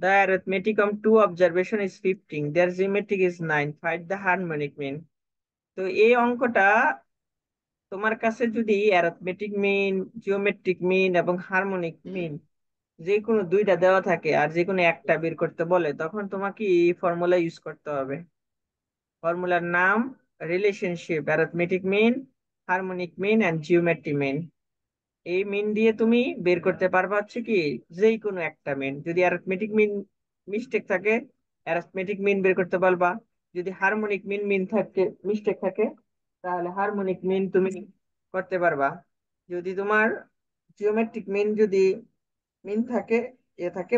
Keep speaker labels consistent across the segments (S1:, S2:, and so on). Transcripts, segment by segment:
S1: The arithmetic of two observation is 15. Their geometric is 9. Find the harmonic mean. তো এই অঙ্কটা তোমার কাছে যদি অ্যারিথমেটিক মিন, জিওমেট্রিক মিন এবং হারমোনিক মিন যে কোনো দুইটা দেওয়া থাকে আর যে কোনো একটা বের করতে বলে, তখন তোমাকে এই ফর্মুলা ইউজ করতে হবে। ফর্মুলার নাম relationship arithmetic mean, harmonic mean and geometric mean. এই মিন দিয়ে তুমি বের করতে পারবা হচ্ছে কি যে কোনো একটা মিন। যদি অ্যারিথমেটিক মিন মিস্টেক থাকে, অ্যারিথমেটিক মিন বের করতে পারবা। যদি হারমোনিক মিন মিন থাকে মিস্টেক থাকে, তাহলে হারমোনিক মিন তুমি করতে পারবা। যদি তোমার জিওমেট্রিক মিন যদি মিন থাকে, এ থাকে,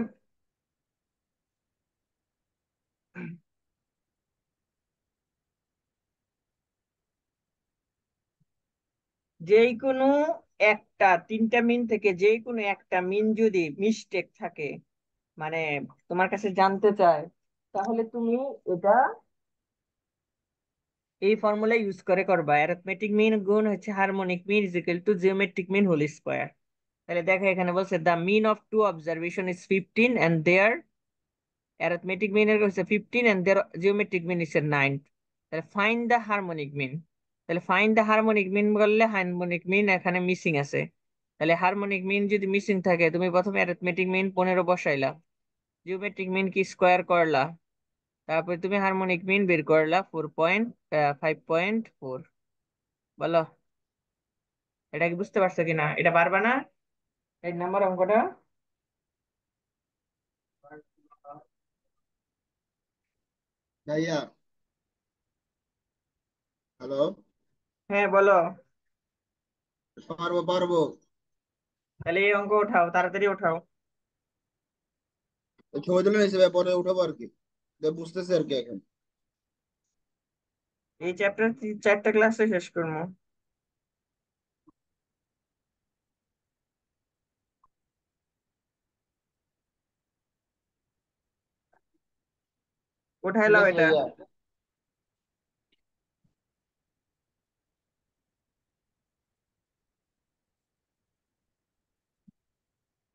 S1: যেই কোনো একটা তিনটা মিন থেকে যে কোনো একটা মিন যদি মিস্টেক থাকে, মানে তোমার কাছে জানতে চায়, তাহলে তুমি এটা এই ফর্মুলা ইউজ করে করবা। অ্যারিথমেটিক মিন গুণ হচ্ছে harmonic mean is equal to geometric mean whole square. তাহলে দেখো এখানে বলছে the mean of two observation is 15 and their arithmetic mean এর হচ্ছে 15 and their geometric mean is 9। তাহলে ফাইন্ড দ্য হারমোনিক মিন। তাহলে ফাইন্ড দ্য হারমোনিক মিন বললে হারমোনিক মিন এখানে মিসিং আছে। তাহলে হারমোনিক মিন যদি মিসিং থাকে, তুমি প্রথমে অ্যারিথমেটিক মিন 15 বসাইলা, জিওমেট্রিক মিন কি স্কোয়ার করলা, তারপর তুমি হারমোনিক মিন বের করলা 5.4। বলো এটা কি বুঝতে পারছো কিনা? এটা পারবা না এই নাম্বার অঙ্কটা?
S2: ভাইয়া, হ্যালো।
S1: হ্যাঁ বলো।
S2: পারবো পারবো।
S1: তাহলে এই অঙ্ক উঠাও, তাড়াতাড়ি উঠাও।
S2: ছবি তুলে নিয়েছে ভাই, পরে উঠাবো আর কি। বুঝতেছি আর কি এখন।
S1: এই চ্যাপ্টার 4টা ক্লাসে শেষ করবো। উঠাই
S2: ঠিক
S1: লাও
S2: আছে
S1: এটা।
S2: ভাইয়া।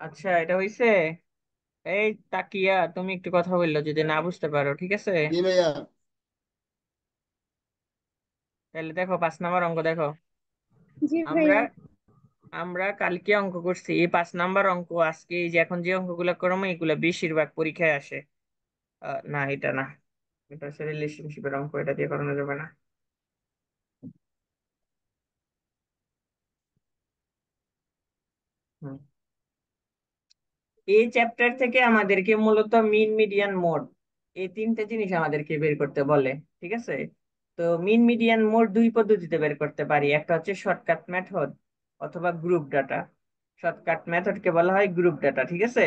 S1: আচ্ছা এটা হইছে। এই তাকিয়া তুমি একটু কথা বললো, যদি না বুঝতে পারো ঠিক আছে।
S2: জি ভাইয়া।
S1: তাহলে দেখো 5 নাম্বার অঙ্ক দেখো।
S3: জি
S1: আমরা
S3: ভাইয়া।
S1: আমরা কালকে অঙ্ক করছি, এই 5 নাম্বার অঙ্ক আজকে এই যে এখন যে অঙ্কগুলো করবো এগুলা বেশিরভাগ পরীক্ষায় আসে। না এটা না, এটা হচ্ছে রিলেশনশিপের অঙ্ক, এটা দিয়ে করানো যাবে না। হুম। এই চ্যাপ্টার থেকে আমাদেরকে মূলত মিন মিডিয়ান মোড এই তিনটে জিনিস আমাদেরকে বের করতে বলে, ঠিক আছে। তো মিন মিডিয়ান মোড দুই পদ্ধতিতে বের করতে পারি, একটা হচ্ছে শর্টকাট মেথড অথবা গ্রুপ ডাটা। শর্টকাট মেথডকে বলা হয় গ্রুপ ডাটা, ঠিক আছে।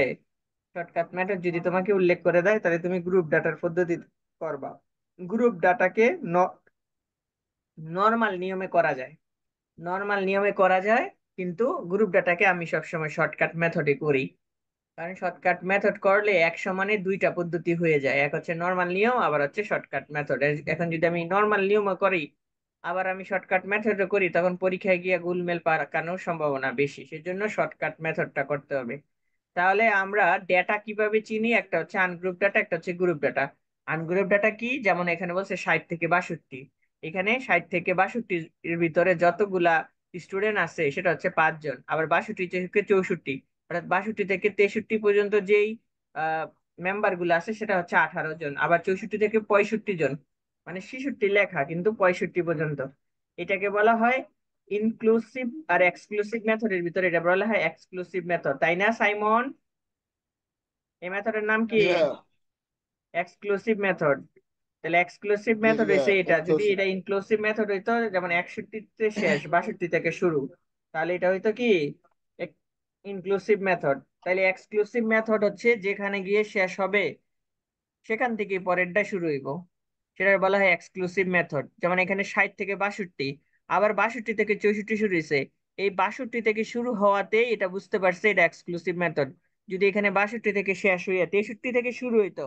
S1: শর্টকাট মেথড যদি তোমাকে উল্লেখ করে দেয়, তাহলে তুমি গ্রুপ ডাটার পদ্ধতি করবা। গ্রুপ ডাটাকে নর্মাল নিয়মে করা যায়, নর্মাল নিয়মে করা যায়, কিন্তু গ্রুপ ডাটাকে আমি সবসময় শর্টকাট মেথডে করি। কারণ শর্টকাট মেথড করলে এক সমানে দুইটা পদ্ধতি হয়ে যায়, এক হচ্ছে নর্মাল নিয়ম, আবার হচ্ছে শর্টকাট মেথড। এখন যদি আমি নর্মাল নিয়মও করি আবার আমি শর্টকাট মেথডও করি, তখন পরীক্ষায় গিয়ে গুলমেল পাকানোর সম্ভাবনা বেশি, সেজন্য শর্টকাট মেথডটা করতে হবে। তাহলে আমরা ডেটা কিভাবে চিনি? একটা হচ্ছে আনগ্রুপ ডাটা, একটা হচ্ছে গ্রুপ ডাটা। আনগ্রুপ ডাটা কি? যেমন এখানে বলছে 60 থেকে 62, এখানে 60 থেকে 62 এর ভিতরে যতগুলা স্টুডেন্ট আছে সেটা হচ্ছে 5 জন, আবার 62 থেকে 64 অর্থাৎ 62 থেকে 63 পর্যন্ত যেই মেম্বার গুলো আছে সেটা হচ্ছে 18 জন, আবার 64 থেকে 65 জন, মানে 66 লেখা কিন্তু 65 পর্যন্ত। এটাকে বলা হয় ইনক্লুসিভ আর এক্সক্লুসিভ মেথডের ভিতরে এটা বলা হয় এক্সক্লুসিভ মেথড, তাই না সাইমন? এই মেথডের নাম কি?
S2: জি ভাইয়া।
S1: Exclusive method. তাহলে এক্সক্লুসিভ
S2: জি জি
S1: মেথড
S2: ভাইয়া,
S1: হয়েছে এটা। যদি
S2: এক্সক্লুসিভ।
S1: এটা ইনক্লুসিভ মেথড হইতো, যেমন 61 শেষ 62 থেকে শুরু, তাহলে এটা হইতো কি ইনক্লুসিভ মেথড। তাহলে এক্সক্লুসিভ মেথড হচ্ছে যেখানে গিয়ে শেষ হবে সেখান থেকে পরেরটা শুরু হইব, সেটা বলা হয় এক্সক্লুসিভ মেথড। যেমন এখানে 60 থেকে 62, আবার 62 থেকে 64 শুরু হয়েছে, এই 62 থেকে শুরু হওয়াতেই এটা বুঝতে পারছে এটা এক্সক্লুসিভ মেথড। যদি এখানে 62 থেকে শেষ হইয়া 63 থেকে শুরু হইতো,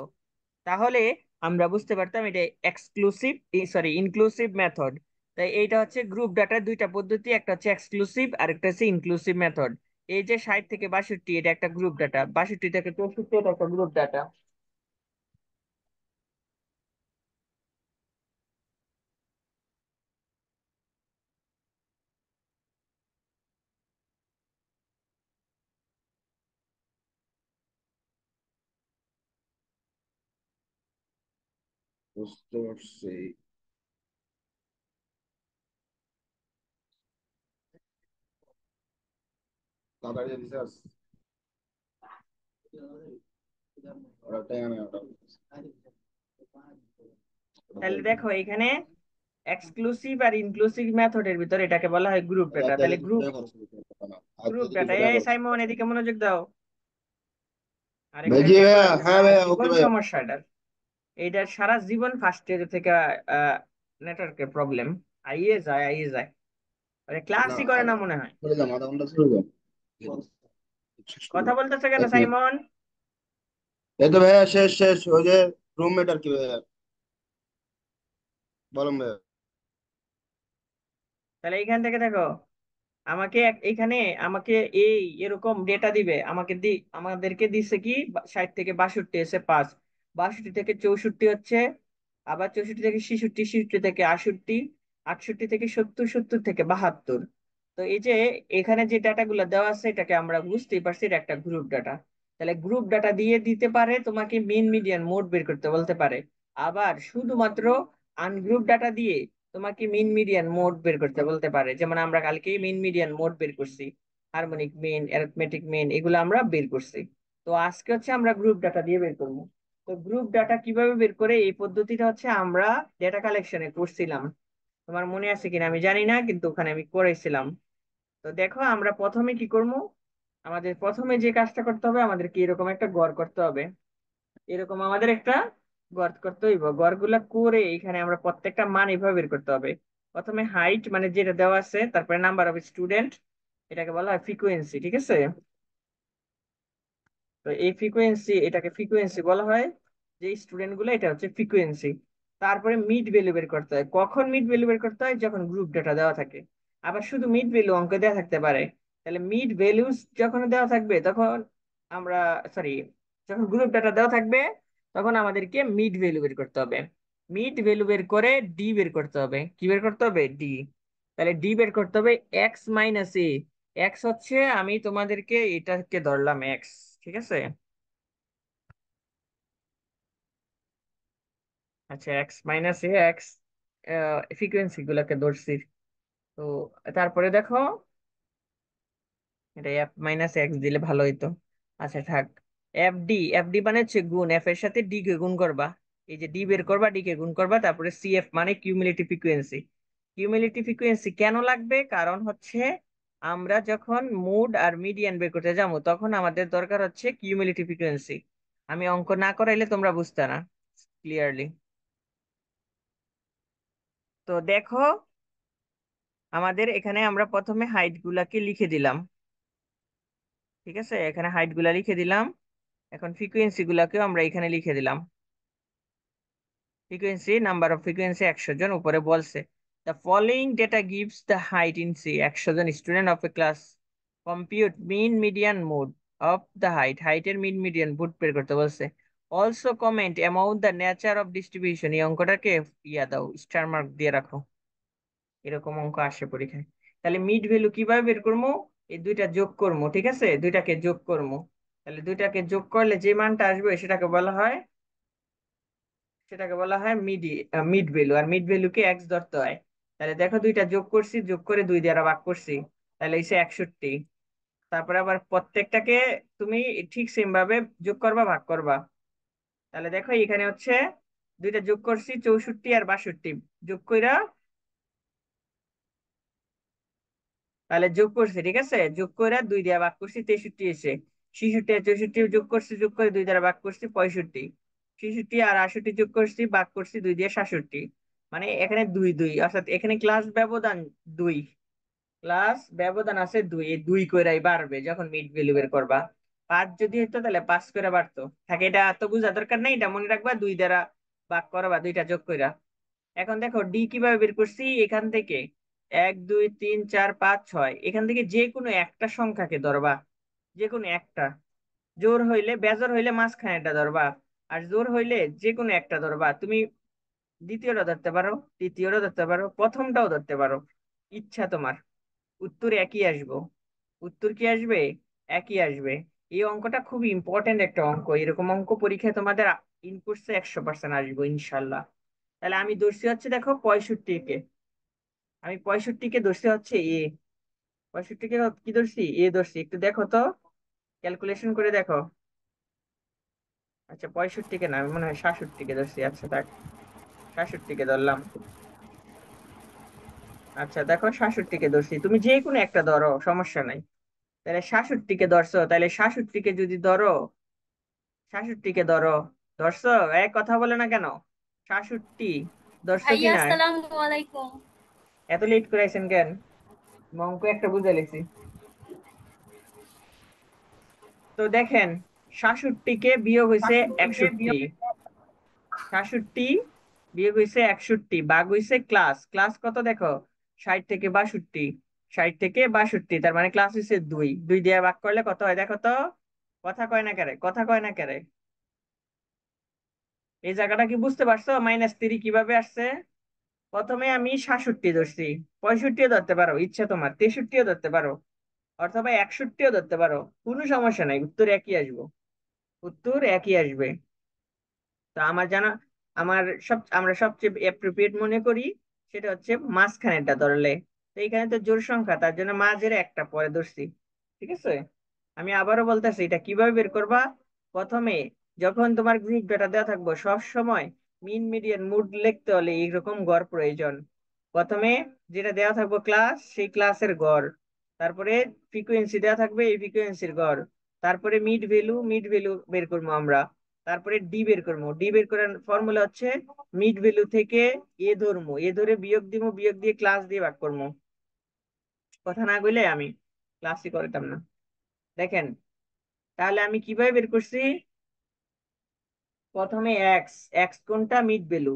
S1: তাহলে আমরা বুঝতে পারতাম এটা এক্সক্লুসিভ, সরি ইনক্লুসিভ মেথড। তাই এইটা হচ্ছে গ্রুপ ডাটার দুইটা পদ্ধতি, একটা হচ্ছে এক্সক্লুসিভ আর একটা হচ্ছে ইনক্লুসিভ মেথড। এই যে 60 থেকে 62 এটা একটা গ্রুপ ডাটা, 62 থেকে 64 এটা একটা গ্রুপ ডাটা।
S2: বুঝতে পারছি। তাড়াতাড়ি রিসার্চ ওটাই আমি ওটা
S1: তাহলে দেখো এখানে এক্সক্লুসিভ আর ইনক্লুসিভ মেথডের ভিতর এটাকে বলা হয় গ্রুপ ডাটা। তাহলে গ্রুপ গ্রুপ ডাটা, এই সাইমন এদিকে মনোযোগ দাও। আরেকটা
S2: ভাইজি ভাইয়া,
S1: এবার
S2: হ্যাঁ
S1: সারা
S2: ভাইয়া, ওকে
S1: জীবন
S2: ভাইয়া।
S1: সমস্যা এটার। এইটার সারা জীবন ফার্স্ট ইয়ার থেকে নেটওয়ার্কের প্রবলেম, আইয়ে যায় আইয়ে যায়, আরে
S2: না,
S1: ক্লাসই করে না মনে হয়।
S2: চলে যাম, আধা ঘন্টা চলে যাম। শেষ করে
S1: কথা
S2: দাও।
S1: বলতেছে কেন
S2: 1 মিনিট।
S1: সাইমন?
S2: এই তো ভাইয়া, শেষ শেষ, ওই যে রুমমেট আর কি ভাইয়া, বলুন ভাইয়া।
S1: তাহলে এইখান থেকে দেখো, আমাকে এইখানে আমাকে এই এরকম ডেটা দিবে, আমাদেরকে দিচ্ছে কি 60 থেকে 62 এসে 5, 62 থেকে 64 হচ্ছে, আবার 64 থেকে 66, 66 থেকে 68, 68 থেকে 70, 70 থেকে 72। তো এই যে এখানে যে ডাটাগুলো দেওয়া আছে এটাকে আমরা বুঝতেই পারছি এটা একটা গ্রুপ ডাটা। তাহলে গ্রুপ ডাটা দিয়ে দিতে পারে, তোমাকে মিন মিডিয়ান মোড বের করতে বলতে পারে। আবার শুধুমাত্র আনগ্রুপ ডাটা দিয়ে তোমাকে মিন মিডিয়ান মোড বের করতে বলতে পারে, যেমন আমরা কালকে মিন মিডিয়ান মোড বের করছি, হারমোনিক মিন, অ্যারিথমেটিক মিন, এগুলো আমরা বের করছি। তো আজকে হচ্ছে আমরা গ্রুপ ডাটা দিয়ে বের করবো। তো গ্রুপ ডাটা কিভাবে বের করে, এই পদ্ধতিটা হচ্ছে আমরা ডেটা কালেকশনে করছিলাম, তোমার মনে আছে কিনা আমি জানি না, কিন্তু ওখানে আমি করেছিলাম। তো দেখো আমরা প্রথমে কি করব, আমাদের প্রথমে যে কাজটা করতে হবে, আমাদেরকে এরকম একটা গড় করতে হবে। এরকম আমাদের একটা গড় করতে হইব, গড়গুলা করে এখানে আমরা প্রত্যেকটা মান এভাবে বের করতে হবে। প্রথমে হাইট মানে যেটা দেওয়া আছে, তারপরে নাম্বার অফ স্টুডেন্ট, এটাকে বলা হয় ফ্রিকোয়েন্সি, ঠিক আছে? তো এই ফ্রিকোয়েন্সি, এটাকে ফ্রিকোয়েন্সি বলা হয়, যে স্টুডেন্ট গুলো, এটা হচ্ছে ফ্রিকোয়েন্সি। তারপরে মিড ভ্যালু বের করতে হয়, কখন মিড ভ্যালু বের করতে হয়, যখন গ্রুপ ডাটা দেওয়া থাকে। আবার শুধু মিড ভ্যালু অঙ্ক দেওয়া থাকতে পারে। তাহলে মিড ভ্যালুস যখন দেওয়া থাকবে তখন আমরা, সরি, যখন গ্রুপ ডাটা দেওয়া থাকবে তখন আমাদেরকে মিড ভ্যালু বের করতে হবে। মিড ভ্যালু বের করে ডি বের করতে হবে। কি বের করতে হবে? ডি। তাহলে ডি বের করতে হবে এক্স মাইনাস এ। এক্স হচ্ছে, আমি তোমাদেরকে এটাকে ধরলাম এক্স, ঠিক আছে? আচ্ছা, এক্স মাইনাস এ এক্স ফ্রিকোয়েন্সি গুলাকে ধরছি। তো তারপরে দেখো, এটা এফ মাইনাস এক্স দিলে ভালো হইতো। আচ্ছা থাক। এফ ডি মানে হচ্ছে গুণ, এফ এর সাথে ডি কে গুণ করবা। এই যে ডি বের করবা, ডি কে গুণ করবা, তারপরে সিএফ মানে কিউমুলেটিভ ফ্রিকোয়েন্সি। কিউমুলেটিভ ফ্রিকোয়েন্সি কেন লাগবে? কারণ হচ্ছে আমরা যখন মোড আর মিডিয়ান বের করতে যাবো তখন আমাদের দরকার হচ্ছে কিউমুলেটিভ ফ্রিকোয়েন্সি। আমি অঙ্ক না করাইলে তোমরা বুঝতে না ক্লিয়ারলি। তো দেখো, আমাদের এখানে আমরা প্রথমে হাইট গুলাকে লিখে দিলাম, ঠিক আছে? এখানে হাইট গুলা লিখে দিলাম। এখন ফ্রিকোয়েন্সি গুলাকেও আমরা এখানে লিখে দিলাম। ফ্রিকোয়েন্সি, নাম্বার অফ ফ্রিকোয়েন্সি 100 জন উপরে বলছে। The following data gives the height in C, 100 জন student of a class, compute mean median mode of the height, হাইটের মিন মিডিয়ান মোড বের করতে বলছে। Also comment amount the nature of distribution, এই অঙ্কটাকে ইয়া দাও, স্টার মার্ক দিয়ে রাখো। এরকম অঙ্ক আসে পরীক্ষায়। তাহলে মিড ভ্যালু কিভাবে বের করবো? এই দুইটা যোগ করবো, ঠিক আছে? দুইটাকে যোগ করবো। তাহলে দুইটাকে যোগ করলে যে মানটা আসবে সেটাকে বলা হয় মিড ভ্যালু, আর মিড ভ্যালুকে এক্স ধরতে হয়। তাহলে দেখো, দুইটা যোগ করছি, যোগ করে 2 দ্বারা ভাগ করছি, তাহলে এসে 61। তারপরে আবার প্রত্যেকটাকে তুমি ঠিক সেম ভাবে যোগ করবা, ভাগ করবা। তাহলে দেখো এখানে হচ্ছে দুইটা যোগ করছি, 64 আর 62 যোগ কইরা, তাহলে যোগ করছি, ঠিক আছে? যোগ করে 2 দিয়ে ভাগ করছি, 63 এসে 66 আর 64 যোগ করছি, যোগ করে 2 দ্বারা ভাগ করছি, 65। 66 আর 68 যোগ করছি, ভাগ করছি 2 দিয়ে, 67। মানে এখানে 2 2, অর্থাৎ এখানে ক্লাস ব্যবধান 2, ক্লাস ব্যবধান আছে 2, এই 2 কইরাই বাড়বে যখন মিড ভ্যালু বের করবা। 5 যদি হতো তাহলে 5 করে বাড়তো। থাকে, এটা এত বোঝা দরকার নেই, এটা মনে রাখবা, 2 দ্বারা ভাগ করবা, দুইটা যোগ কইরা। এখন দেখো ডি কিভাবে বের করছি, এখান থেকে 1 2 3 4 5 6, এখান থেকে যে কোনো একটা সংখ্যাকে ধরবা, যে কোনো একটা। জোর হইলে, বেজোর হইলে মাঝখানেটা ধরবা, আর জোর হইলে যে কোনো একটা ধরবা। তুমি দ্বিতীয়টা ধরতে পারো, তৃতীয়টা ধরতে পারো, প্রথমটাও ধরতে পারো, ইচ্ছা তোমার। উত্তর একই আসবো। উত্তর কি আসবে? একই আসবে। এই অঙ্কটা খুবই ইম্পর্টেন্ট একটা অঙ্ক, এরকম অঙ্ক পরীক্ষায় তোমাদের ইনপুটসে 100% আসবো ইনশাল্লাহ। তাহলে আমি ধরছি হচ্ছে দেখো 65 কে, আমি 65 কে ধরছি হচ্ছে এ, 65 কে কি ধরছি, এ ধরছি, একটু দেখো তো, ক্যালকুলেশন করে দেখো। আচ্ছা 65 কে না, আমি মনে হয় 67 কে ধরছি, আচ্ছা থাক, 67 কে ধরলাম। আচ্ছা দেখো 67 কে ধরছি, তুমি যে কোনো একটা ধরো, সমস্যা নাই। তাহলে 67 কে ধরছো, তাহলে 67 কে যদি ধরো, 67 কে ধরো, ধরছো, এক কথা বলে না কেন, 67 ধরছো কি
S3: ভাইয়া
S1: না?
S3: আসসালামু আলাইকুম।
S1: এত লেট করে আইছেন কেন? অঙ্ক একটা বুঝে লেছি। তো দেখেন, 67 কে বিয়োগ হয়েছে 61, 67 বিয়োগ হয়েছে 61, ভাগ হয়েছে ক্লাস, ক্লাস কত দেখো, 60 থেকে 62, 60 থেকে 62, তার মানে ক্লাস হয়েছে 2, 2 দিয়ে ভাগ করলে কত হয় দেখো তো, কথা কয় না কেরে, কথা কয় না কেরে, এই জায়গাটা কি বুঝতে পারছো, -3 কিভাবে আসছে? প্রথমে আমি 67 ধরছি, 65ও ধরতে পারো, ইচ্ছা তোমার 63ও ধরতে পারো, অথবা 61ও ধরতে পারো, কোনো সমস্যা নাই, উত্তর একই আসবো, উত্তর একই আসবে। তো আমার জানা, আমরা সবচেয়ে অ্যাপ্রোপ্রিয়েট মনে করি সেটা হচ্ছে মাঝখানেরটা ধরলে। তো এখানে তো জোড় সংখ্যা, তার জন্য মাঝের একটা পরে ধরছি, ঠিক আছে। আমি আবারও বলতেছি, এটা কিভাবে বের করবা। প্রথমে যখন তোমার গ্রুপ ডাটা দেওয়া থাকবো, সব সময় মিন মিডিয়ান মুড লিখতে হলে এইরকম গড় প্রয়োজন। প্রথমে যেটা দেওয়া থাকবো ক্লাস, সেই ক্লাসের গড়, তারপরে ফ্রিকোয়েন্সি দেওয়া থাকবে, এই ফ্রিকোয়েন্সির গড়, তারপরে মিড ভ্যালু, মিড ভ্যালু বের করবো আমরা, তারপরে ডি বের করবো, ডি বের করার ফর্মুলা হচ্ছে মিড ভ্যালু থেকে এ ধরবো, এ ধরে বিয়োগ দিব, বিয়োগ দিয়ে ক্লাস দিয়ে ভাগ করবো। কথা না কইলে আমি ক্লাসই করতাম না। দেখেন, তাহলে আমি কিভাবে বের করছি, প্রথমে এক্স, এক্স কোনটা, মিড ভ্যালু,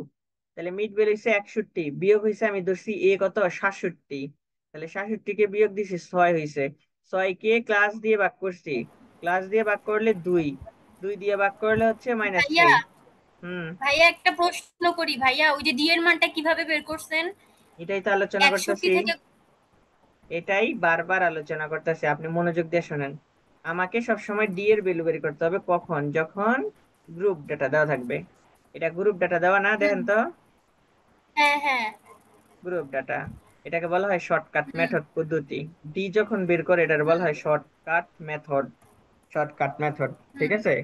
S1: তাহলে মিড ভ্যালু হচ্ছে 61, বিয়োগ হয়েছে আমি ধরছি এ কত, 67, তাহলে 67 কে বিয়োগ দিছি 6 হয়েছে, 6 কে ক্লাস দিয়ে ভাগ করছি, ক্লাস দিয়ে ভাগ করলে 2, 2 দিয়ে ভাগ করলে হচ্ছে
S3: ভাইয়া,
S1: -3। হুম,
S3: ভাইয়া একটা প্রশ্ন করি ভাইয়া, ওই যে ডি এর মানটা কিভাবে বের করছেন?
S1: এটাই তো আলোচনা
S3: 61
S1: করতেছি,
S3: থেকে
S1: এটাই বারবার আলোচনা করতেছি, আপনি মনোযোগ দিয়ে শোনেন। আমাকে সবসময় ডি এর ভ্যালু বের করতে হবে, কখন, যখন গ্রুপ ডাটা দেওয়া থাকবে। এটা গ্রুপ ডাটা দেওয়া না,
S3: হুম,
S1: দেখেন তো,
S3: হ্যাঁ, হ্যাঁ,
S1: গ্রুপ ডাটা, এটাকে বলা হয় শর্টকাট
S3: হুম,
S1: মেথড পদ্ধতি। ডি যখন বের করে এটার বলা
S3: হুম,
S1: হয় শর্টকাট মেথড, শর্টকাট মেথড, ঠিক
S3: হুম,
S1: আছে।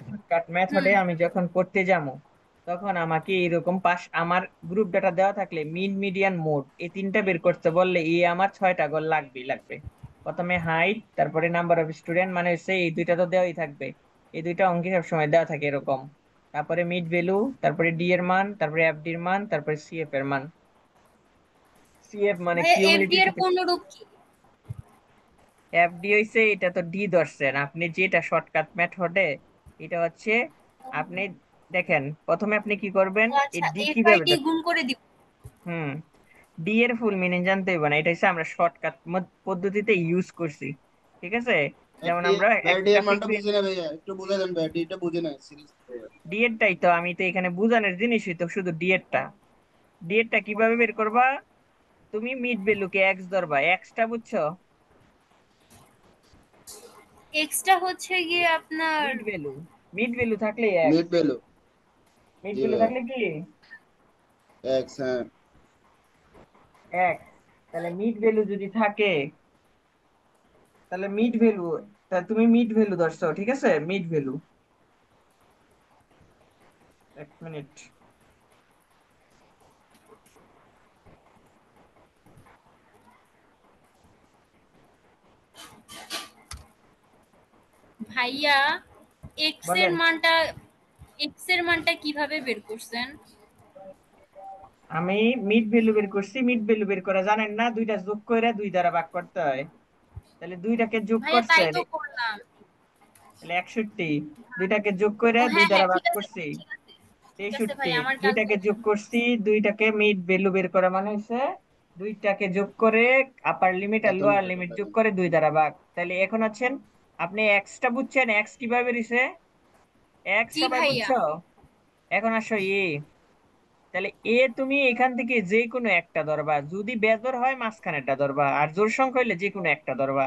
S1: শর্টকাট মেথডে
S3: হুম।
S1: আমি যখন করতে যাবো, তখন আমাকে এরকম আমার গ্রুপ ডাটা দেওয়া থাকলে মিন মিডিয়ান মোড এই তিনটা বের করতে বললে আমার 6টা ঘর লাগবেই লাগবে। প্রথমে হাইট, তারপরে নাম্বার অফ স্টুডেন্ট, মানে হচ্ছে এই দুইটা তো দেওয়াই থাকবে, এই দুইটা অঙ্কে সবসময় দেওয়া থাকে এরকম, তারপরে মিড ভ্যালু, তারপরে ডি এর মান, তারপরে এফডি এর মান, তারপরে সিএফ এর মান। সিএফ মানে
S3: ভাইয়া এফডি
S1: কিউমুলেটিভ,
S3: এর পূর্ণরূপ কি?
S1: এফডি হইছে, এটা তো ডি ধরছেন আপনি, যেটা শর্টকাট মেথডে, এটা হচ্ছে, আপনি দেখেন, প্রথমে আপনি কি করবেন,
S3: ও
S1: এই
S3: আচ্ছা,
S1: ডি
S3: এফআই
S1: কিভাবে
S3: দিয়ে গুণ করে দিব।
S1: হুম, ডি এর ফুল মিনিং জানতে হবে না, এটা হচ্ছে আমরা শর্টকাট পদ্ধতিতে ইউজ করছি, ঠিক আছে।
S2: ভাই
S1: যেমন
S2: ডি,
S1: আমরা
S2: ভাই ডি
S1: একটা
S2: এর মানটা
S1: ফ্রিকোয়েন্সি,
S2: বুঝে না ভাইয়া, একটু বুঝে দেন ভাই, ডিটা বুঝে না সিরিজ।
S1: ডি এরটাই তো, আমি তো এখানে বুঝানোর জিনিসই তো শুধু ডি এরটা, ডি এরটা কিভাবে বের করবা, তুমি মিড ভ্যালুকে এক্স ধরবা, এক্সটা বুঝছো,
S3: এক্সটা হচ্ছে গিয়ে আপনার
S1: মিড ভ্যালু, মিড ভ্যালু থাকলে
S2: মিড
S1: এক্স,
S2: ভ্যালু।
S1: মিড
S2: জি
S1: ভ্যালু
S2: ভাইয়া।
S1: থাকলে কি
S2: এক্স, হ্যাঁ।
S1: এক্স, তাহলে মিড ভ্যালু যদি থাকে, তাহলে মিড ভ্যালু, তাহলে তুমি মিড ভ্যালু ধরছো, ঠিক আছে, মিড ভ্যালু, এক মিনিট,
S3: ভাইয়া এক্স এর
S1: বলেন।
S3: মানটা, এক্স এর মানটা কিভাবে বের করছেন?
S1: আমি মিড ভ্যালু বের করছি, মিড ভ্যালু বের করা জানেন না, দুইটা যোগ করে 2 দ্বারা ভাগ করতে হয়, তাহলে দুইটাকে যোগ
S3: ভাইয়া তাই
S1: করছেন,
S3: তো করলাম।
S1: তাহলে 61, দুইটাকে যোগ করে
S3: ও
S1: 2
S3: হ্যাঁ,
S1: দ্বারা
S3: হ্যাঁ,
S1: ভাগ
S3: ঠিক আছে,
S1: করছি,
S3: ঠিক আছে, ঠিক আছে ভাই,
S1: 63,
S3: আমার
S1: দুইটাকে যোগ
S3: ক্যালকুলেশন।
S1: করছি, দুইটাকে মিড ভ্যালু বের করা মানে হচ্ছে দুইটাকে যোগ করে আপার লিমিট আর
S2: এত
S1: লোয়ার
S2: মিটার
S1: লিমিট যোগ
S2: লাগে।
S1: করে 2 দ্বারা ভাগ, তাহলে এখন আছেন, আপনি এক্সটা বুঝছেন, এক্স কিভাবে বেরিয়েছে, এক্স
S3: জি
S1: সবাই
S3: ভাইয়া।
S1: বুঝছো, এখন আসো তাহলে তুমি এখান থেকে যে কোনো একটা ধরবা, যদি বেজোর হয় মাঝখানেরটা ধরবা, আর জোড় সংখ্যা হইলে যে কোনো একটা ধরবা।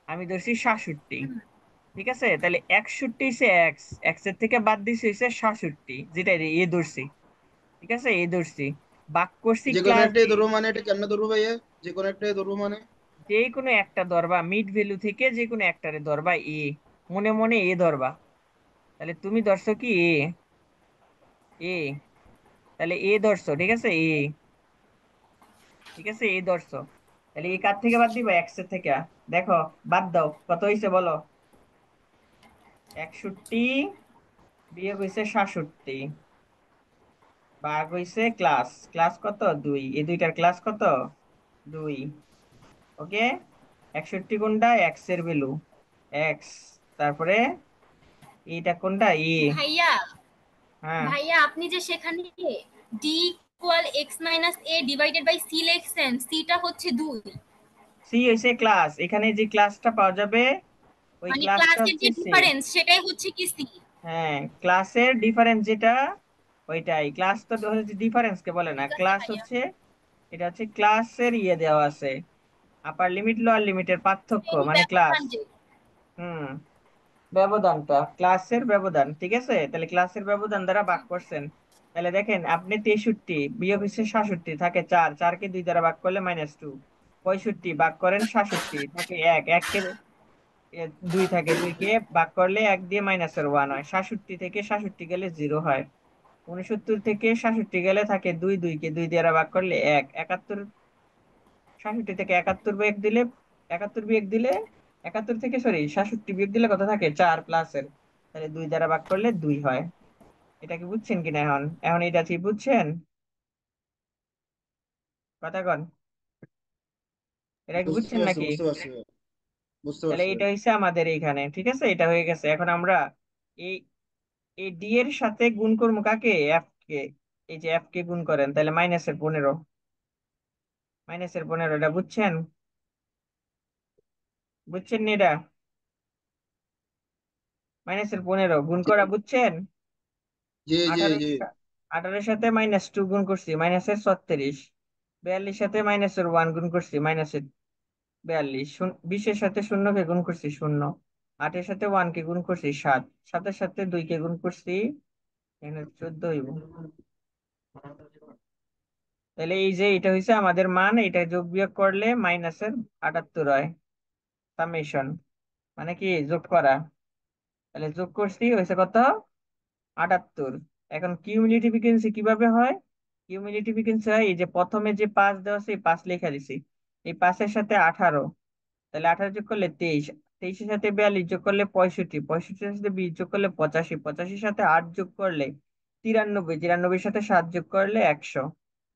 S1: আমি ধরছি 67,
S3: হুম,
S1: ঠিক আছে, তাহলে 61 হচ্ছে এক্স, এক্স এর থেকে বাদ দিছি হচ্ছে 67, যেটা ধরছি, ঠিক আছে, এই ধরছি, বাক করছি
S2: যে কোনো
S1: ক্লাস
S2: একটাই
S1: এ।
S2: ধরবো মানে, এটা কেমনে ধরবো ভাইয়া? যে কোনো একটাই ধরবো মানে?
S1: যে কোনো একটা ধরবা, মিড ভ্যালু থেকে যে কোনো একটারে ধরবা এ, মনে মনে এ ধরবা। তাহলে তুমি ধরছো কি এ, এ, তাহলে এ ধরছো, ঠিক আছে এ, ঠিক আছে এ ধরছো। তাহলে এই কার থেকে বাদ দিবা, এক্স এর থেকে। দেখো, বাদ দাও, কত হয়েছে বলো। 61 বিয়োগ হয়েছে 67, ভাগ হয়েছে ক্লাস, ক্লাস কত 2, এই দুইটার ক্লাস কত 2। ওকে, 61 কোনটা, এক্স এর ভ্যালু, এক্স, তারপরে এইটা কোনটা এ।
S3: ভাইয়া,
S1: হ্যাঁ,
S3: ভাইয়া আপনি যে সেখানে D equal X minus A divided by C লেখছেন, সিটা হচ্ছে 2,
S1: সি হয়েছে ক্লাস, এখানে যে ক্লাসটা পাওয়া যাবে ওই
S3: মানে
S1: ক্লাসটা
S3: ক্লাসের
S1: হচ্ছে
S3: যে
S1: সি।
S3: ডিফারেন্স সেটাই হচ্ছে কি সি।
S1: হ্যাঁ, ক্লাসের ডিফারেন্স যেটা, ওইটাই ক্লাস, তো হচ্ছে ডিফারেন্স কে বলে না,
S3: ঠিক আছে
S1: ক্লাস
S3: ভাইয়া।
S1: হচ্ছে, এটা হচ্ছে ক্লাসের ইয়ে দেওয়া আছে, আপার লিমিট লোয়ার লিমিটের পার্থক্য
S3: এই
S1: মানে ক্লাস।
S3: ব্যবধান যে।
S1: হুম, ব্যবধানটা ক্লাসের ব্যবধান, ঠিক আছে, তাহলে ক্লাসের ব্যবধান দ্বারা ভাগ করছেন। তাহলে দেখেন, আপনি 63 বিয়োগ হচ্ছে 67, থাকে 4, 4 কে 2 দ্বারা ভাগ করলে -2। 65 ভাগ করেন 67, থাকে 1, 1 কে 2 থাকে, 2 কে ভাগ করলে 1 দিয়ে -1 হয়। 67 থেকে 67 গেলে 0 হয়। 69 থেকে 67 গেলে থাকে 2, 2 কে 2 দ্বারা ভাগ করলে 1। 71, 67 থেকে 71 বিয়োগ দিলে, 71 বিয়োগ দিলে, 71 থেকে সরি 67 বিয়োগ দিলে কত থাকে, 4 প্লাসের, তাহলে 2 দ্বারা ভাগ করলে 2 হয়। এটা কি বুঝছেন কিনা এখন, এখন এটা ঠিক বুঝছেন, কথা কন, এটা কি
S2: বুঝতে
S1: বুঝছেন
S2: পারছি,
S1: নাকি?
S2: বুঝতে পারছি ভাইয়া, বুঝতে
S1: তাহলে
S2: পারছি
S1: এটা
S2: ভাইয়া।
S1: হচ্ছে আমাদের এইখানে, ঠিক আছে, এটা হয়ে গেছে। এখন আমরা এই এই ডি এর সাথে গুণ করবো কাকে, এফ কে। এই যে এফ কে গুণ করেন, তাহলে -15, -15, এটা বুঝছেন, বুঝছেন নি এটা, -15 গুণ
S2: জি
S1: করা বুঝছেন।
S2: জি জি
S1: 18,
S2: জি।
S1: 18 সাথে -2 গুণ করছি, -36। 42 সাথে -1 গুণ করছি, -42। 20-এর সাথে 0 কে গুণ করছি, 0। 8-এর সাথে 1 কে গুণ করছি, 7। 7-এর সাথে 2 কে গুণ করছি, এখানে 14 হইব। তাহলে এই যে এটা হয়েছে আমাদের মান, এটা যোগ বিয়োগ করলে -78 হয়, সামেশন, মানে কি যোগ করা। তাহলে যোগ করছি, হয়েছে কত, 78। এখন কিউমুলেটিভ ফ্রিকোয়েন্সি কিভাবে হয়, কিউমুলেটিভ ফ্রিকোয়েন্সি হয় এই যে প্রথমে যে 5 দেওয়া আছে, এই 5 লেখা দিছি, এই 5-এর সাথে 18, তাহলে 18 যোগ করলে 23, 23-এর সাথে 42 যোগ করলে 65, 65-এর সাথে 20 যোগ করলে 85, 85-এর সাথে 8 যোগ করলে 93, 93-এর সাথে 7 যোগ করলে 100।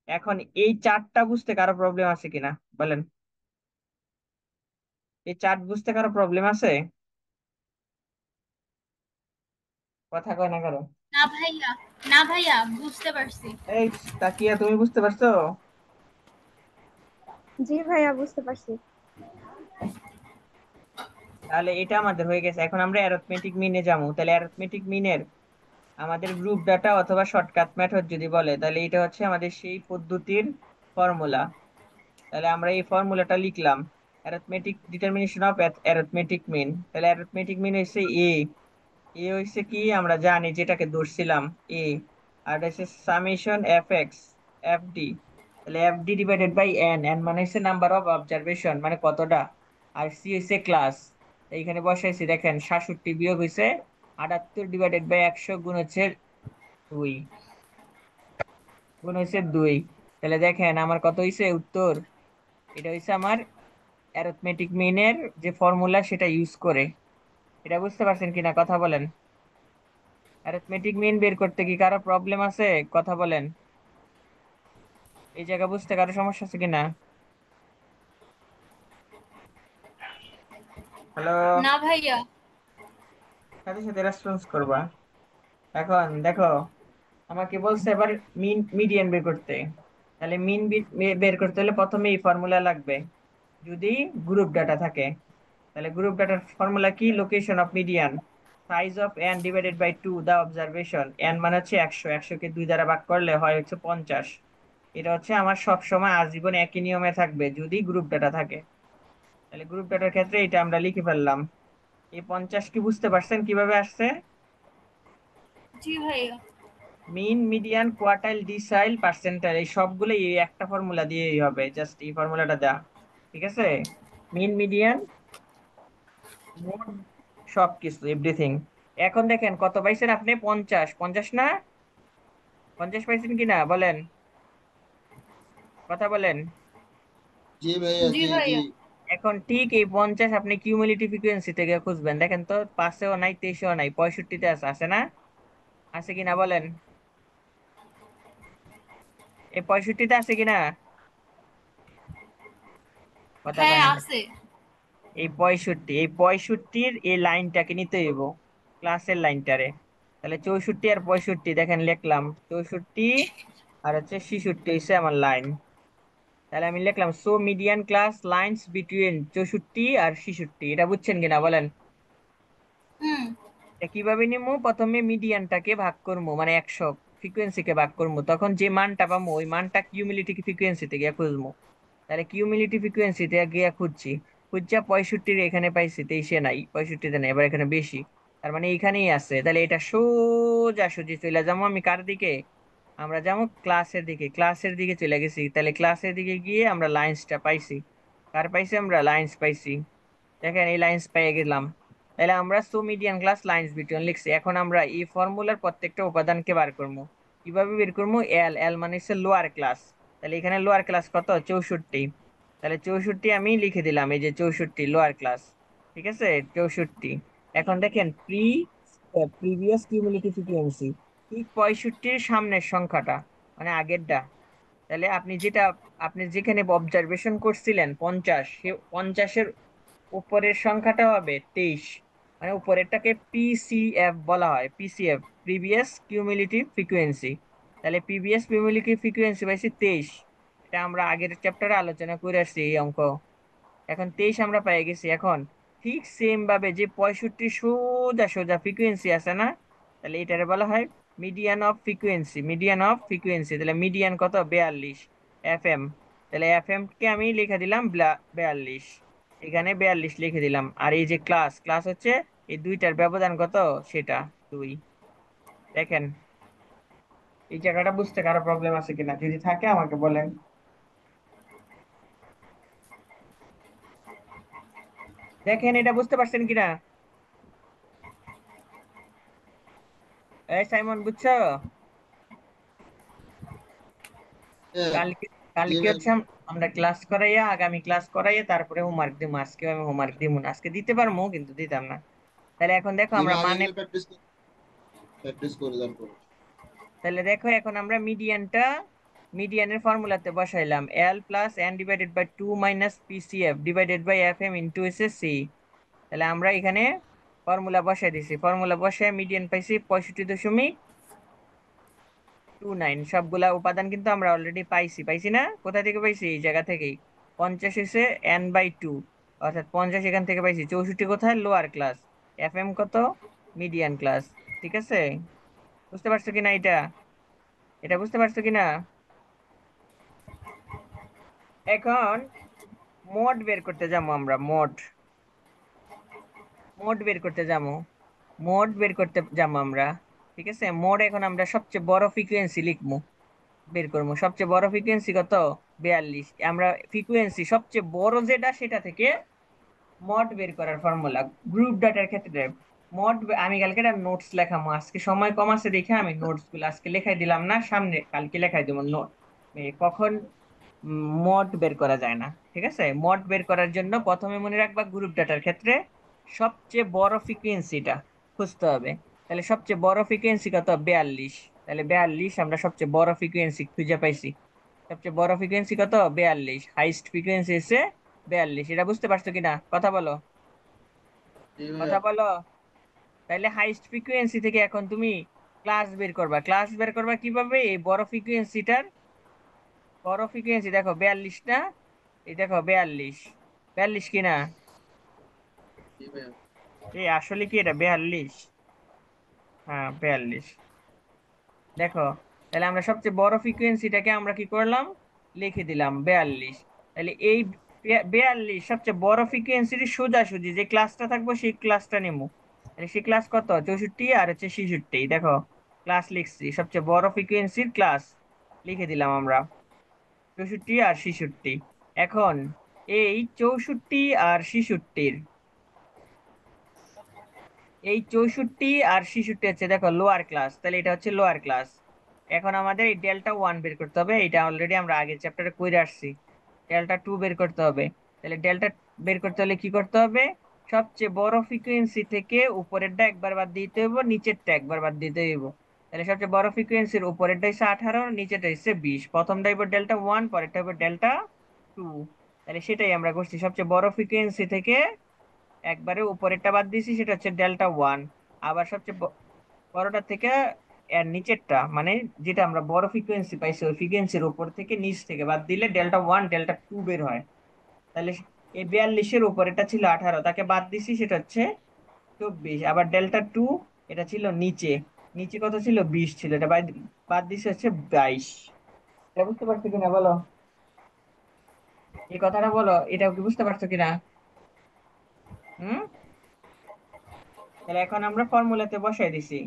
S1: এখন এই চারটা বুঝতে কারো প্রবলেম আছে কিনা বলেন, এই চার্ট বুঝতে কারো প্রবলেম আছে, কথা কয় না কারো।
S3: না ভাইয়া, না ভাইয়া বুঝতে পারছি।
S1: এই তাকিয়া, তুমি বুঝতে পারছো?
S4: জি ভাইয়া, বুঝতে পারছি।
S1: তাহলে এটা আমাদের হয়ে গেছে। এখন আমরা অ্যারিথমেটিক মিনে যাবো। তাহলে অ্যারিথমেটিক মিনের আমাদের গ্রুপ ডাটা অথবা শর্টকাট মেথড যদি বলে, তাহলে এটা হচ্ছে আমাদের সেই পদ্ধতির ফর্মুলা। তাহলে আমরা এই ফর্মুলাটা লিখলাম, arithmetic determination of arithmetic mean. তাহলে অ্যারিথমেটিক মিন হচ্ছে এ, এ হচ্ছে কি আমরা জানি, যেটাকে ধরছিলাম এ, আর এটা হচ্ছে summation F X F D. তাহলে F D divided by N, N মানে হচ্ছে নাম্বার অফ অবজারভেশন, মানে কতটা, আর সি হচ্ছে ক্লাস। এইখানে বসাইছি, দেখেন 67 বিয়োগ হয়েছে 78 ডিভাইডেড বাই 100 গুণ হচ্ছে 2, গুণ হচ্ছে 2। তাহলে দেখেন আমার কত হয়েছে উত্তর, এটা হচ্ছে আমার অ্যারিথমেটিক মিনের যে ফর্মুলা সেটা ইউজ করে। এটা বুঝতে পারছেন কিনা, কথা বলেন। অ্যারিথমেটিক মিন বের করতে কি কারো প্রবলেম আছে, কথা বলেন। এই জায়গা বুঝতে কারো সমস্যা আছে কিনা, হ্যালো,
S3: না ভাইয়া।
S1: সাথে সাথে রেসপন্স করবা। এখন দেখো, আমাকে বলছে এবার মিডিয়ান বের করতে। তাহলে বের করতে হলে প্রথমে এই ফর্মুলা লাগবে, যদি গ্রুপ ডাটা থাকে। তাহলে গ্রুপ ডাটার ফর্মুলা কি, location of median, size of N divided by 2 the observation. N মানে হচ্ছে 100, 100 কে 2 দ্বারা ভাগ করলে হয় হচ্ছে 50। এটা হচ্ছে আমার সব সময় আজীবন একই নিয়মে থাকবে যদি গ্রুপ ডাটা থাকে। তাহলে গ্রুপ ডাটার ক্ষেত্রে এটা আমরা লিখে ফেললাম। এই 50 কি বুঝতে পারছেন কিভাবে আসছে?
S3: জি ভাইয়া।
S1: মিন মিডিয়ান কোয়ার্টাইল ডিসাইল পার্সেন্টাইল এই সবগুলো এই একটা ফর্মুলা দিয়েই হবে, জাস্ট এই ফর্মুলাটা দেওয়া। ঠিক আছে, মিন মিডিয়ান মোড সবকিছু এভরিথিং। এখন দেখেন কত পাইছেন আপনি, 50, 50 না? 50 পাইছেন কিনা বলেন, কথা বলেন।
S2: জি ভাইয়া,
S3: জি
S2: জি জি।
S3: ভাইয়া।
S1: এখন ঠিক এই 50 আপনি কিউমুলেটিভ ফ্রিকোয়েন্সি থেকে খুঁজবেন, দেখেন তো 5-এও নাই, 23-এও নাই, 65-তে আছে, আছে না? আছে কিনা বলেন, এই 65-তে আছে কিনা, কথা
S3: হ্যাঁ
S1: কয় না কেন?
S3: আছে।
S1: এই 65 এই লাইনটাকে নিতে হইব, ক্লাসের লাইনটারে। তাহলে 64 আর 65 দেখেন লিখলাম, 64 আর হচ্ছে 66 হচ্ছে আমার লাইন। তাহলে আমি লিখলাম so median class lines between 64 আর 66, এটা বুঝছেন কিনা বলেন।
S3: হুম।
S1: এটা কিভাবে নিমু, প্রথমে মিডিয়ানটাকে ভাগ করবো, মানে 100 ফ্রিকোয়েন্সিকে ভাগ করবো, তখন যে মানটা পাবো ওই মানটা কিউমিলিটি ফ্রিকোয়েন্সিতে গিয়ে খুঁজবো। তাহলে কিউমিলিটি ফ্রিকোয়েন্সিতে গিয়ে খুঁজছি, খুঁজছা 65 এখানে পাইছি, 23-এ নাই, 65-তে নাই, এবার এখানে বেশি, তার মানে এখানেই আছে। তাহলে এটা সোজাসুজি চলে যাবো আমি কার দিকে, আমরা যাবো ক্লাসের দিকে, ক্লাসের দিকে চলে গেছি। তাহলে ক্লাসের দিকে গিয়ে আমরা লাইন্সটা পাইছি, কার পাইছি আমরা, লাইন্স পাইছি। দেখেন এই লাইন্স পেয়ে গেলাম। তাহলে আমরা so median class lines between লিখছি। এখন আমরা এই ফর্মুলার প্রত্যেকটা উপাদানকে বার করবো। কিভাবে বের করবো, এল, এল মানে হচ্ছে লোয়ার ক্লাস। তাহলে এখানে লোয়ার ক্লাস কত, 64। তাহলে 64 আমি লিখে দিলাম, এই যে 64 লোয়ার ক্লাস। ঠিক আছে, 64। এখন দেখেন প্রিভিয়াস কিউমুলেটিভ ফ্রিকোয়েন্সি, ঠিক 65-র সামনের সংখ্যাটা, মানে আগেরটা। তাহলে আপনি যেখানে অবজারভেশন করছিলেন 50, সে 50-এর উপরের সংখ্যাটা হবে 23, মানে উপরেরটাকে পিসিএফ বলা হয়, পিসিএফ প্রিভিয়াস কিউমুলেটিভ ফ্রিকোয়েন্সি। তাহলে প্রিভিয়াস কিউমুলেটিভ ফ্রিকোয়েন্সি পাইছি 23, এটা আমরা আগের চ্যাপ্টারে আলোচনা করে আসছি এই অঙ্ক। এখন 23 আমরা পেয়ে গেছি। এখন ঠিক সেম ভাবে যে 65 সোজা সোজা ফ্রিকোয়েন্সি আছে না, তাহলে এটারে বলা হয় median of frequency, median of frequency. তাহলে মিডিয়ান কত, 42 এফএম। তাহলে এফএম কে আমি লিখে দিলাম 42, এখানে 42 লিখে দিলাম। আর এই যে ক্লাস, ক্লাস হচ্ছে এই দুইটার ব্যবধান কত, সেটা 2। দেখেন এই জায়গাটা বুঝতে কারো প্রবলেম আছে কিনা, যদি থাকে আমাকে বলেন। দেখেন এটা বুঝতে পারছেন কিনা, এই সাইমন বুঝছো?
S2: হ্যাঁ,
S1: কালকে
S2: জি
S1: কালকে
S2: ভাই।
S1: হচ্ছে আমরা ক্লাস করাইয়া, আগামী ক্লাস করাইয়া তারপরে হোমওয়ার্ক দিব। আজকে আমি হোমওয়ার্ক দিব না, আজকে দিতে পারবো কিন্তু দিতাম না। তাহলে এখন দেখো
S2: জি
S1: আমরা
S2: ভাই, আগে
S1: মানে,
S2: এগুলো প্র্যাকটিস করে তারপর।
S1: তাহলে দেখো এখন আমরা মিডিয়ানের ফর্মুলাতে বসাইলাম, L plus N divided by 2 - PCF divided by F M into এসে সি। তাহলে আমরা এখানে ফর্মুলা বসাই দিছি, ফর্মুলা বসায় মিডিয়ান পাইছি 65.29। সবগুলা উপাদান কিন্তু আমরা অলরেডি পাইছি, পাইছি না? কোথা থেকে পাইছি, এই জায়গা থেকেই। 50 হচ্ছে n/2, অর্থাৎ 50 এখান থেকে পাইছি। 64 কোথায়, লোয়ার ক্লাস। এফ এম কত, মিডিয়ান ক্লাস। ঠিক আছে, বুঝতে পারছো কিনা এটা, এটা বুঝতে পারছো কিনা? এখন মোড বের করতে যাবো আমরা, মোড, মোড বের করতে যাবো, মোড বের করতে যাবো আমরা। ঠিক আছে, মোড এখন আমরা সবচেয়ে বড় ফ্রিকোয়েন্সি লিখবো, বের করবো। সবচেয়ে বড় ফ্রিকোয়েন্সি কত, 42। আমরা ফ্রিকোয়েন্সি সবচেয়ে বড় যেটা সেটা থেকে মড বের করার ফর্মুলা, গ্রুপ ডাটার ক্ষেত্রে আমি কালকে নোটস লেখামো, আজকে সময় কম আছে দেখে আমি নোটস গুলো আজকে লেখাই দিলাম না, সামনে কালকে লেখাই দেবো নোট। কখন মড বের করা যায় না, ঠিক আছে। মড বের করার জন্য প্রথমে মনে রাখবা গ্রুপ ডাটার ক্ষেত্রে সবচেয়ে বড় ফ্রিকোয়েন্সিটা খুঁজতে হবে। তাহলে সবচেয়ে বড় ফ্রিকোয়েন্সি কত, 42। তাহলে 42 আমরা সবচেয়ে বড় ফ্রিকোয়েন্সি খুঁজে পাইছি। সবচেয়ে বড় ফ্রিকোয়েন্সি কত, 42, হাইস্ট ফ্রিকোয়েন্সি এসে 42। এটা বুঝতে পারছো কিনা, কথা বলো,
S2: জি ভাইয়া।
S1: কথা বলো। তাইলে হাইস্ট ফ্রিকোয়েন্সি থেকে এখন তুমি ক্লাস বের করবা, ক্লাস বের করবা কিভাবে, এই বড় ফ্রিকোয়েন্সিটার, বড় ফ্রিকোয়েন্সি দেখো 42 না, এই দেখো 42, 42 কিনা,
S2: জি ভাইয়া।
S1: এই আসলে কি এটা 42, হ্যাঁ 42। দেখো, তাহলে আমরা সবচেয়ে বড় ফ্রিকোয়েন্সিটাকে আমরা কি করলাম, লিখে দিলাম 42। তাহলে এই 42 সবচেয়ে বড় ফ্রিকোয়েন্সির সোজাসুজি যে ক্লাসটা থাকবো সেই ক্লাসটা নেবো। তাহলে সেই ক্লাস কত, 64 আর হচ্ছে 66, দেখো ক্লাস লিখছি, সবচেয়ে বড় ফ্রিকোয়েন্সির ক্লাস লিখে দিলাম আমরা, 64 আর 66। এখন এই 64 আর 66 হচ্ছে দেখো লোয়ার ক্লাস, তাহলে এটা হচ্ছে লোয়ার ক্লাস। এখন আমাদের এই ডেল্টা ওয়ান বের করতে হবে, এটা অলরেডি আমরা আগের চ্যাপ্টারে করে আসছি। ডেল্টা টু বের করতে হবে। তাহলে ডেল্টা বের করতে হলে কি করতে হবে? সবচেয়ে বড় ফ্রিকোয়েন্সি থেকে উপরেরটা একবার বাদ দিতে হইব, নিচেরটা একবার বাদ দিতে হইব। তাহলে সবচেয়ে বড় ফ্রিকোয়েন্সির উপরেরটা হচ্ছে 18, নিচেরটা হচ্ছে 20। প্রথমটা হইব ডেল্টা ওয়ান, পরেরটা হইব ডেল্টা টু। তাহলে সেটাই আমরা করছি, সবচেয়ে বড় ফ্রিকোয়েন্সি থেকে একবারে উপরেরটা বাদ দিয়েছি, সেটা হচ্ছে ডেল্টা ওয়ান। আবার সবচেয়ে বড়টা থেকে এর নিচেরটা, মানে যেটা আমরা বড় ফ্রিকোয়েন্সি পাইছি ওই ফ্রিকোয়েন্সির উপর থেকে নিচ থেকে বাদ দিলে ডেল্টা ওয়ান ডেল্টা টু বের হয়। তাহলে এই 42-এর উপরেরটা ছিল 18, তাকে বাদ দিছি, সেটা হচ্ছে 24। আবার ডেল্টা টু, এটা ছিল নিচে, নিচে কত ছিল? 20 ছিল, এটা বাদ বাদ দিছি হচ্ছে 22। এটা বুঝতে পারছো কিনা বলো? এই কথাটা বলো, এটা কি বুঝতে পারছো কিনা? হুম। তাহলে এখন আমরা ফর্মুলাতে বসাই দিছি।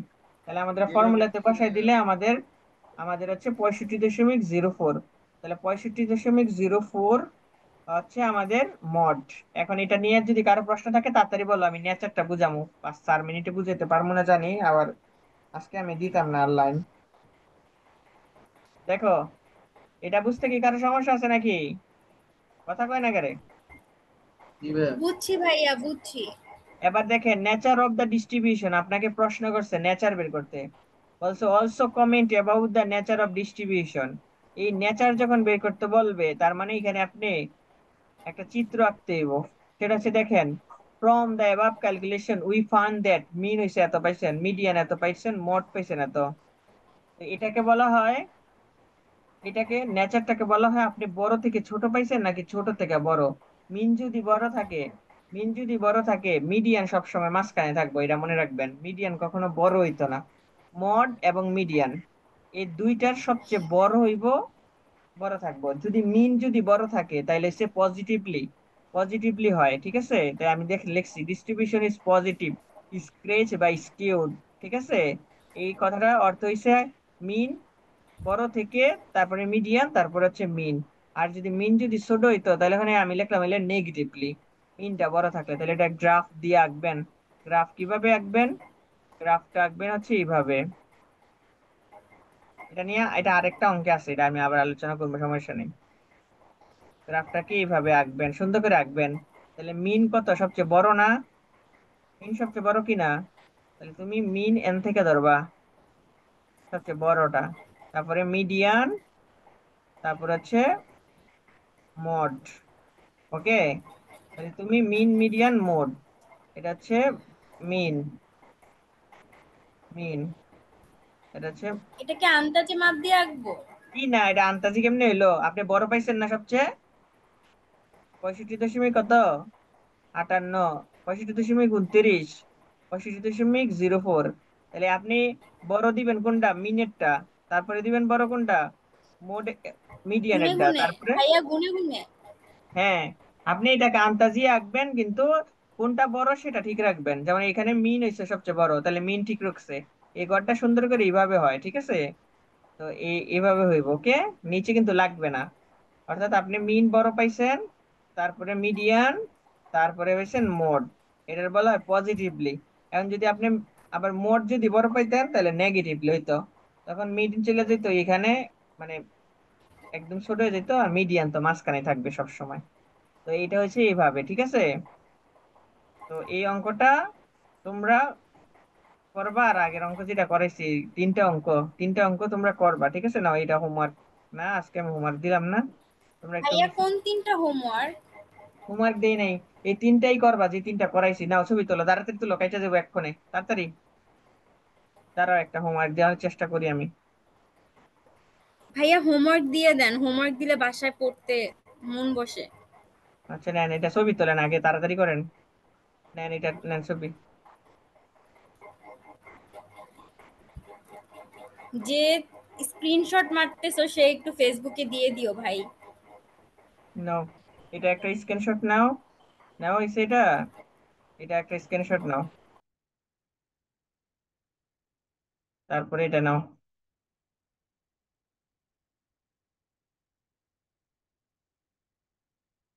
S1: তাহলে আমাদের
S2: এবার
S1: ফর্মুলাতে
S2: বুঝছি
S1: বসাই
S2: ভাইয়া।
S1: দিলে আমাদের আমাদের হচ্ছে 65.04। তাহলে 65.04 হচ্ছে আমাদের মড। এখন এটা নিয়ে যদি কারো প্রশ্ন থাকে তাড়াতাড়ি বলো, আমি নেচারটা বুঝামু, 5-4 মিনিটে বুঝাতে পারবো না জানি, আবার আজকে আমি দিতাম না লাইন। দেখো, এটা বুঝতে কি কারো সমস্যা আছে নাকি? কথা কয় না কারে?
S2: জি ভাইয়া।
S3: বুঝছি ভাইয়া, বুঝছি।
S1: এবার দেখেন, নেচার অফ দ্য ডিস্ট্রিবিউশন আপনাকে প্রশ্ন করছে নেচার বের করতে, বলছে also comment about the nature of distribution. এই নেচার যখন বের করতে বলবে, তার মানে এখানে আপনি একটা চিত্র আঁকতে হইব। সেটা হচ্ছে দেখেন, from the above calculation we found that mean হইছে এত পাইছেন, মিডিয়ান এত পাইছেন, মোড পাইছেন এত। তো এটাকে বলা হয়, এটাকে নেচারটাকে বলা হয় আপনি বড় থেকে ছোট পাইছেন নাকি ছোট থেকে বড়। মিন যদি বড় থাকে, মিডিয়ান সবসময় মাঝখানে থাকবো, এটা মনে রাখবেন, মিডিয়ান কখনো বড় হইতো না। মড এবং মিডিয়ান এই দুইটার সবচেয়ে বড় হইব, বড় থাকবো। যদি মিন যদি বড় থাকে তাহলে সে পজিটিভলি পজিটিভলি হয়, ঠিক আছে? তাই আমি লিখছি ডিস্ট্রিবিউশন ইজ পজিটিভ, স্ক্রেচ বা স্কিউড, ঠিক আছে? এই কথাটা অর্থ হইছে মিন বড় থেকে, তারপরে মিডিয়ান, তারপরে হচ্ছে মিন। আর যদি মিন যদি ছোট হইতো তাহলে ওখানে আমি লিখলাম হলে নেগেটিভলি। মিনটা বড় থাকলে তাহলে এটা গ্রাফ দিয়ে আঁকবেন। গ্রাফ কিভাবে আঁকবেন? গ্রাফটা আঁকবেন হচ্ছে এইভাবে। এটা নিয়ে এটা আরেকটা অঙ্কে আছে, এটা আমি আবার আলোচনা করবো, সমস্যা নেই। গ্রাফটাকে এইভাবে আঁকবেন, সুন্দর করে আঁকবেন। তাহলে মিন কত? সবচেয়ে বড় না? মিন সবচেয়ে বড় কিনা? তাহলে তুমি মিন এন থেকে ধরবা, সবচেয়ে বড়টা। তারপরে মিডিয়ান, তারপর হচ্ছে মড। ওকে, তাহলে তুমি মিন মিডিয়ান মোড, এটা হচ্ছে মিন, মিন, এটা হচ্ছে
S3: এটাকে আন্দাজে মাপ দিয়ে আঁকবো?
S1: কি না, এটা আন্তাজি কেমনে হইলো? আপনি বড় পাইছেন না সবচেয়ে? 65 দশমিক কত? 58। 65.29, 65.04। তাহলে আপনি বড় দিবেন কোনটা? মিনিটটা। তারপরে দিবেন বড় কোনটা? মোড,
S3: গুনে
S1: মিডিয়ানেরটা।
S3: গুনে
S1: তারপরে
S3: ভাইয়া, গুনে গুনে।
S1: হ্যাঁ, আপনি এটাকে আন্তাজি আঁকবেন, কিন্তু কোনটা বড় সেটা ঠিক রাখবেন। যেমন এখানে মিন হয়েছে সবচেয়ে বড়, তাহলে মিন ঠিক রাখছে। এই ঘরটা সুন্দর করে এইভাবে হয়, ঠিক আছে? তো এইভাবে হইব, ওকে। নিচে কিন্তু লাগবে না। অর্থাৎ আপনি মিন বড় পাইছেন, তারপরে মিডিয়ান, তারপরে হয়েছেন মোড, এটার বলা হয় পজিটিভলি। এখন যদি আপনি আবার মোড যদি বড় পাইতেন তাহলে নেগেটিভলি হইতো, তখন মিডিয়ান চলে যেত এখানে, মানে একদম ছোট হয়ে যেত, আর মিডিয়ান তো মাঝখানে থাকবে সব সময়। তো এইটা হচ্ছে এইভাবে, ঠিক আছে? তো এই অঙ্কটা তোমরা করবা, আর আগের অঙ্ক যেটা করাইছি, তিনটা অঙ্ক, তিনটা অঙ্ক তোমরা করবা, ঠিক আছে? না, এটা হোমওয়ার্ক না, আজকে আমি হোমওয়ার্ক দিলাম না, তোমরা একটু
S3: ভাইয়া
S1: মিস।
S3: কোন তিনটা হোমওয়ার্ক?
S1: হোমওয়ার্ক দেই নাই, এই তিনটাই করবা, যে তিনটা করাইছি। নাও ছবি তোলো, তাড়াতাড়ি তুলো, কাইটা যাবো এক্ষণে, তাড়াতাড়ি। দাঁড়াও, একটা হোমওয়ার্ক দেওয়ার চেষ্টা করি আমি।
S3: ভাইয়া হোমওয়ার্ক দিয়ে দেন, হোমওয়ার্ক দিলে বাসায় পড়তে মন বসে।
S1: আচ্ছা নেন, এটা ছবি তোলেন আগে, তাড়াতাড়ি করেন। নেন, এটা নেন ছবি।
S3: যে স্ক্রিনশট মারতেছো সে একটু ফেসবুকে দিয়ে দিও ভাই।
S1: নাও, এটা একটা স্ক্রিনশট নাও। নাও হয়েছে এটা, এটা একটা স্ক্রিনশট নাও। তারপরে এটা নাও।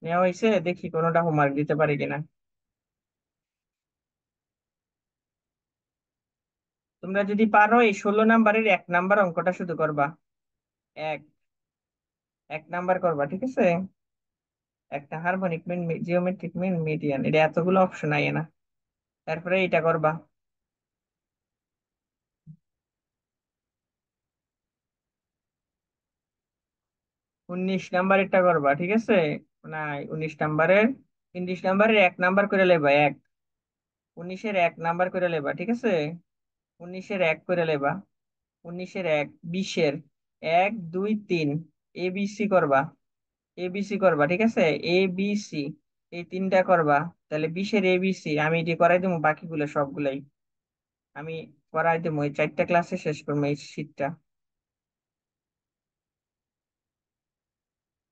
S1: নেওয়া হয়েছে, দেখি কোনোটা হোমওয়ার্ক দিতে পারি কিনা। তোমরা যদি পারো এই 16 নাম্বারের 1 নাম্বার অঙ্কটা শুধু করবা। এক এক নাম্বার করবা, ঠিক আছে? একটা harmonic mean, geometric mean, median, এটা এতগুলো অপশন আই না। তারপরে এটা করবা। 19 নাম্বারেরটা করবা, ঠিক আছে? না, 19 নাম্বারের, 19 নাম্বারের 1 নাম্বার করে লেবা এক। 19-এর 1 নাম্বার করে লেবা, ঠিক আছে? 19-এর 1 করে লেবা। 19-এর 1, 20-এর 1, 2, 3, ABC করবা। ABC করবা, ঠিক আছে? ABC, এই তিনটা করবা। তাহলে 20-এর ABC আমি এটি করাই দেবো, বাকিগুলো সবগুলাই আমি করাই দেবো। এই 4টা ক্লাসে শেষ করবো এই শীটটা।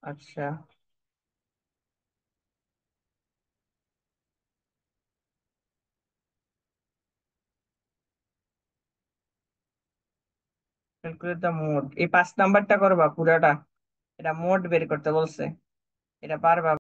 S1: আচ্ছা, ক্যালকুলেট দ্য মোড, এই 5 নাম্বারটা করবা পুরাটা। এটা মোড বের করতে বলছে, এটা পারবা?